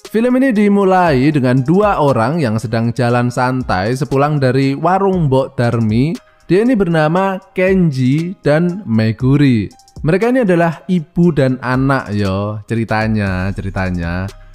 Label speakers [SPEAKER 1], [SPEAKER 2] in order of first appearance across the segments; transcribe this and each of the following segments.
[SPEAKER 1] Film ini dimulai dengan dua orang yang sedang jalan santai sepulang dari warung Mbok Darmi. Dia ini bernama Kenji dan Meguri. Mereka ini adalah ibu dan anak yo, ceritanya.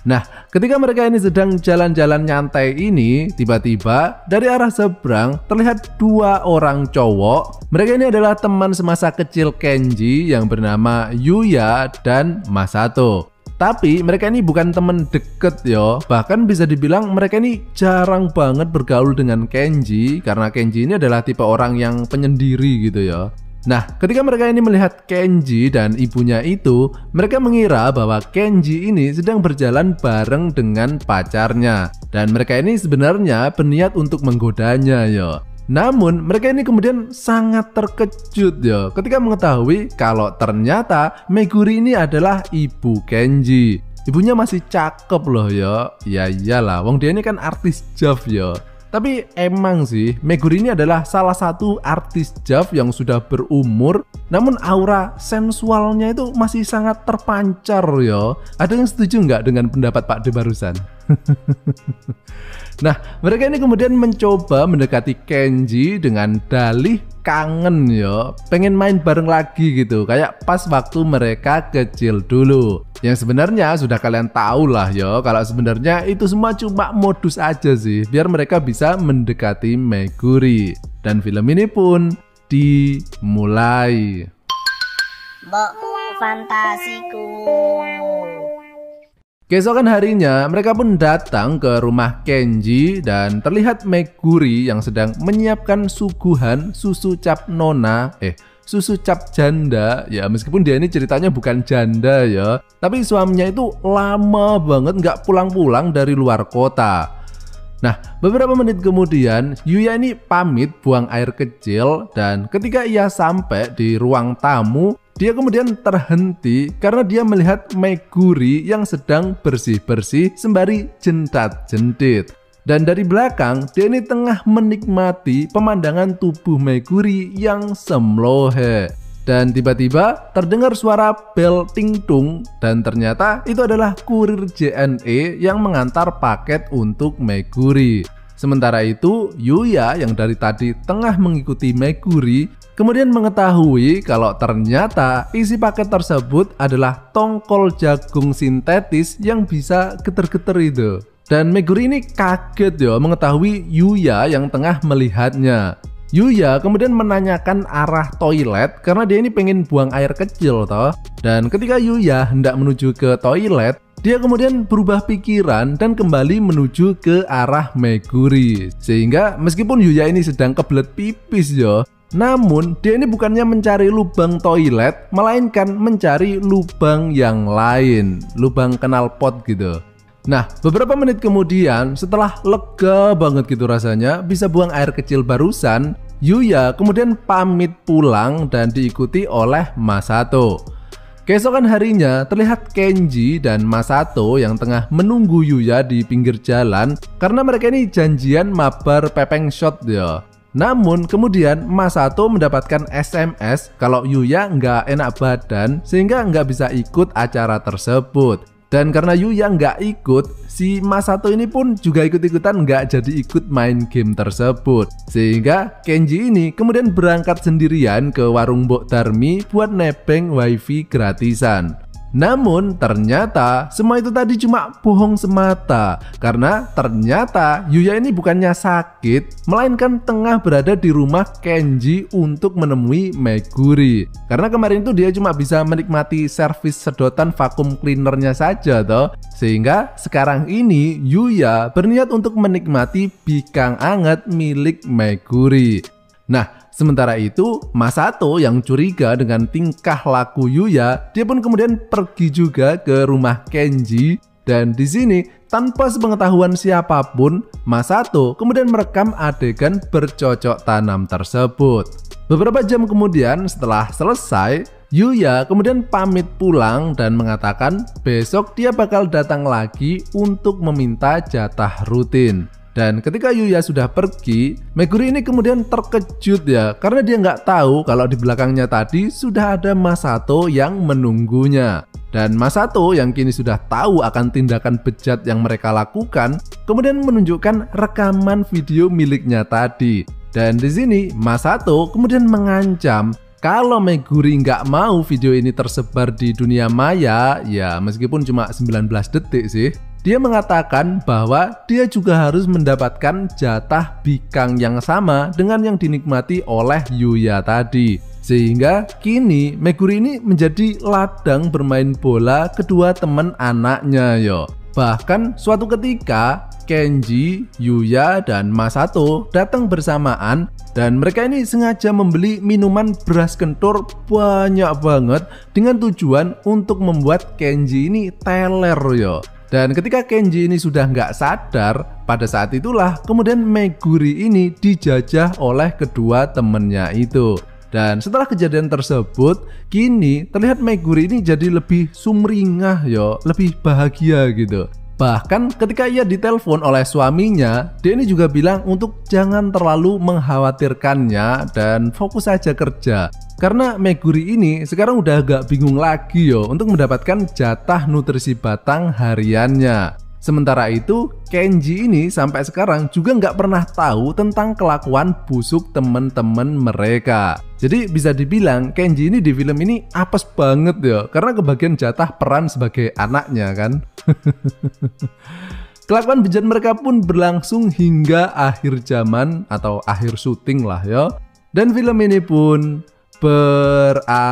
[SPEAKER 1] Nah, ketika mereka ini sedang jalan-jalan nyantai ini, tiba-tiba dari arah seberang terlihat dua orang cowok. Mereka ini adalah teman semasa kecil Kenji yang bernama Yuya dan Masato. Tapi mereka ini bukan temen deket yo, bahkan bisa dibilang mereka ini jarang banget bergaul dengan Kenji karena Kenji ini adalah tipe orang yang penyendiri gitu ya. Nah, ketika mereka ini melihat Kenji dan ibunya itu, mereka mengira bahwa Kenji ini sedang berjalan bareng dengan pacarnya dan mereka ini sebenarnya berniat untuk menggodanya yo. Namun mereka ini kemudian sangat terkejut ya ketika mengetahui kalau ternyata Meguri ini adalah ibu Kenji. Ibunya masih cakep loh ya. Ya iyalah, wong dia ini kan artis JAV ya. Tapi emang sih Meguri ini adalah salah satu artis JAV yang sudah berumur, namun aura sensualnya itu masih sangat terpancar ya. Ada yang setuju nggak dengan pendapat Pak De barusan? Nah, mereka ini kemudian mencoba mendekati Kenji dengan dalih kangen ya, pengen main bareng lagi gitu, kayak pas waktu mereka kecil dulu. Yang sebenarnya sudah kalian tahu lah ya, kalau sebenarnya itu semua cuma modus aja sih, biar mereka bisa mendekati Meguri. Dan film ini pun dimulai.
[SPEAKER 2] Mbok fantasiku.
[SPEAKER 1] Keesokan harinya, mereka pun datang ke rumah Kenji dan terlihat Meguri yang sedang menyiapkan suguhan susu cap nona, susu cap janda ya, meskipun dia ini ceritanya bukan janda ya, tapi suaminya itu lama banget nggak pulang-pulang dari luar kota. Nah, beberapa menit kemudian Yuya ini pamit buang air kecil dan ketika ia sampai di ruang tamu, dia kemudian terhenti karena dia melihat Meguri yang sedang bersih-bersih sembari jentat-jentit. Dan dari belakang dia ini tengah menikmati pemandangan tubuh Meguri yang semlohe. Dan tiba-tiba terdengar suara bel ting-tung dan ternyata itu adalah kurir JNE yang mengantar paket untuk Meguri. Sementara itu Yuya yang dari tadi tengah mengikuti Meguri kemudian mengetahui kalau ternyata isi paket tersebut adalah tongkol jagung sintetis yang bisa geter-geter itu. Dan Meguri ini kaget ya mengetahui Yuya yang tengah melihatnya. Yuya kemudian menanyakan arah toilet karena dia ini pengen buang air kecil toh. Dan ketika Yuya hendak menuju ke toilet, dia kemudian berubah pikiran dan kembali menuju ke arah Meguri. Sehingga meskipun Yuya ini sedang kebelet pipis ya, namun dia ini bukannya mencari lubang toilet, melainkan mencari lubang yang lain, lubang knalpot gitu. Nah, beberapa menit kemudian setelah lega banget gitu rasanya bisa buang air kecil barusan, Yuya kemudian pamit pulang dan diikuti oleh Masato. Keesokan harinya terlihat Kenji dan Masato yang tengah menunggu Yuya di pinggir jalan karena mereka ini janjian mabar pepeng shot ya. Namun kemudian Masato mendapatkan SMS kalau Yuya nggak enak badan sehingga nggak bisa ikut acara tersebut. Dan karena Yuya nggak ikut, si Masato ini pun juga ikut-ikutan nggak jadi ikut main game tersebut. Sehingga Kenji ini kemudian berangkat sendirian ke warung Mbok Darmi buat nebeng wifi gratisan. Namun ternyata semua itu tadi cuma bohong semata karena ternyata Yuya ini bukannya sakit melainkan tengah berada di rumah Kenji untuk menemui Meguri. Karena kemarin itu dia cuma bisa menikmati servis sedotan vakum cleanernya saja toh. Sehingga sekarang ini Yuya berniat untuk menikmati bikang anget milik Meguri. Nah, sementara itu Masato yang curiga dengan tingkah laku Yuya, dia pun kemudian pergi juga ke rumah Kenji dan di sini tanpa sepengetahuan siapapun, Masato kemudian merekam adegan bercocok tanam tersebut. Beberapa jam kemudian setelah selesai, Yuya kemudian pamit pulang dan mengatakan besok dia bakal datang lagi untuk meminta jatah rutin. Dan ketika Yuya sudah pergi, Meguri ini kemudian terkejut ya karena dia nggak tahu kalau di belakangnya tadi sudah ada Masato yang menunggunya. Dan Masato yang kini sudah tahu akan tindakan bejat yang mereka lakukan, kemudian menunjukkan rekaman video miliknya tadi. Dan di sini Masato kemudian mengancam kalau Meguri nggak mau video ini tersebar di dunia maya, ya meskipun cuma 19 detik sih, dia mengatakan bahwa dia juga harus mendapatkan jatah bikang yang sama dengan yang dinikmati oleh Yuya tadi. Sehingga kini Meguri ini menjadi ladang bermain bola kedua teman anaknya yo. Bahkan suatu ketika Kenji, Yuya, dan Masato datang bersamaan dan mereka ini sengaja membeli minuman beras kentur banyak banget dengan tujuan untuk membuat Kenji ini teler yo. Dan ketika Kenji ini sudah nggak sadar, pada saat itulah kemudian Meguri ini dijajah oleh kedua temennya itu. Dan setelah kejadian tersebut, kini terlihat Meguri ini jadi lebih sumringah yo, lebih bahagia gitu. Bahkan ketika ia ditelepon oleh suaminya, dia ini juga bilang untuk jangan terlalu mengkhawatirkannya dan fokus saja kerja. Karena Meguri ini sekarang udah agak bingung lagi yo untuk mendapatkan jatah nutrisi batang hariannya. Sementara itu, Kenji ini sampai sekarang juga nggak pernah tahu tentang kelakuan busuk temen-temen mereka. Jadi bisa dibilang Kenji ini di film ini apes banget ya, karena kebagian jatah peran sebagai anaknya kan. Kelakuan bejat mereka pun berlangsung hingga akhir zaman atau akhir syuting lah ya. Dan film ini pun berakhir.